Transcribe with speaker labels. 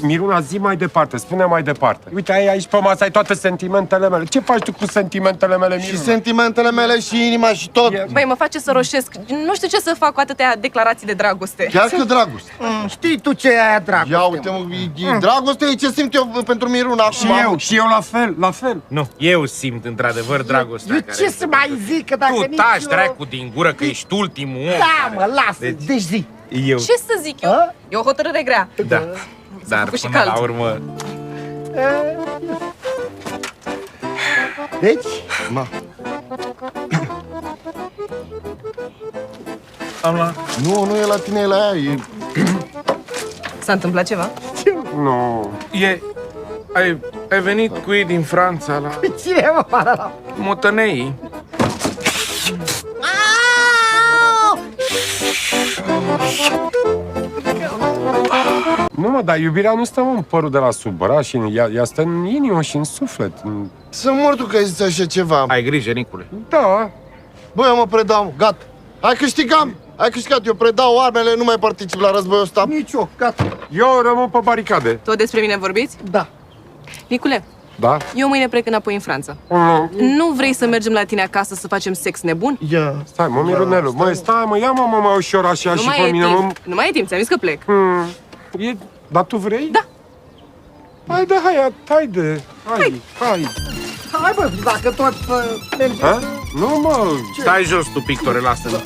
Speaker 1: Miruna, zi mai departe, spune mai departe. Uite, ai aici pe masă, ai toate sentimentele mele. Ce faci tu cu sentimentele mele, Miruna?
Speaker 2: Și sentimentele mele și inima și tot.
Speaker 3: Băi, mă face să roșesc. Nu știu ce să fac cu atâtea declarații de dragoste.
Speaker 2: Chiar că dragoste.
Speaker 4: Știi tu ce e aia dragoste?
Speaker 2: Ia uite, mă, dragoste e ce simt eu pentru Miruna acum.
Speaker 1: Și eu la fel, la fel.
Speaker 5: Nu, eu simt într-adevăr dragostea
Speaker 4: Eu
Speaker 5: care
Speaker 4: ce să mai zic, că dacă
Speaker 5: Tu
Speaker 4: nici
Speaker 5: taci,
Speaker 4: eu...
Speaker 5: dracu, din gură, că ești ultimul om.
Speaker 4: Da, mă, lasă, deci zi.
Speaker 5: Eu,
Speaker 3: Ce să zic eu?
Speaker 4: A?
Speaker 3: E o hotărâre grea.
Speaker 5: da. Dar
Speaker 3: făcut și
Speaker 5: până la
Speaker 3: cald.
Speaker 5: urmă,
Speaker 4: Deci,
Speaker 2: Ma.
Speaker 5: am luat.
Speaker 2: Nu e la tine, e la ea. E...
Speaker 3: S-a întâmplat ceva?
Speaker 1: Nu.
Speaker 5: Ai venit cu ei din Franța la
Speaker 4: cine mă pară la...
Speaker 5: Motănei.
Speaker 1: Nu, mă, dar iubirea nu stă în părul de la sub braș, ea stă în inimă și în suflet.
Speaker 2: Să mor tu că ai zis așa ceva.
Speaker 5: Ai grijă, Nicule.
Speaker 1: Da.
Speaker 2: Băi, eu mă predau, gata. Ai câștigat, eu predau armele, nu mai particip la războiul ăsta.
Speaker 4: Nici eu, gata.
Speaker 1: Eu rămân pe baricade.
Speaker 3: Tot despre mine vorbiți?
Speaker 4: Da.
Speaker 3: Nicule,
Speaker 1: Da?
Speaker 3: eu mâine plec înapoi în Franța. Nu vrei să mergem la tine acasă să facem sex nebun?
Speaker 2: Ia.
Speaker 1: Stai, mă, Mirunelu, măi, stai, mă, ia-mă, mă, mai ușor așa
Speaker 3: Nu
Speaker 1: și
Speaker 3: mai
Speaker 1: pe
Speaker 3: e
Speaker 1: mine, mă.
Speaker 3: timp. Nu mai e timp, ți-am zis că plec.
Speaker 1: Dar tu vrei?
Speaker 3: Da.
Speaker 1: Hai, da, hai.
Speaker 4: Hai, bă, dacă tot mergi...
Speaker 1: Ha? Nu, mă.
Speaker 5: Stai jos tu, pictore, lasă-mă.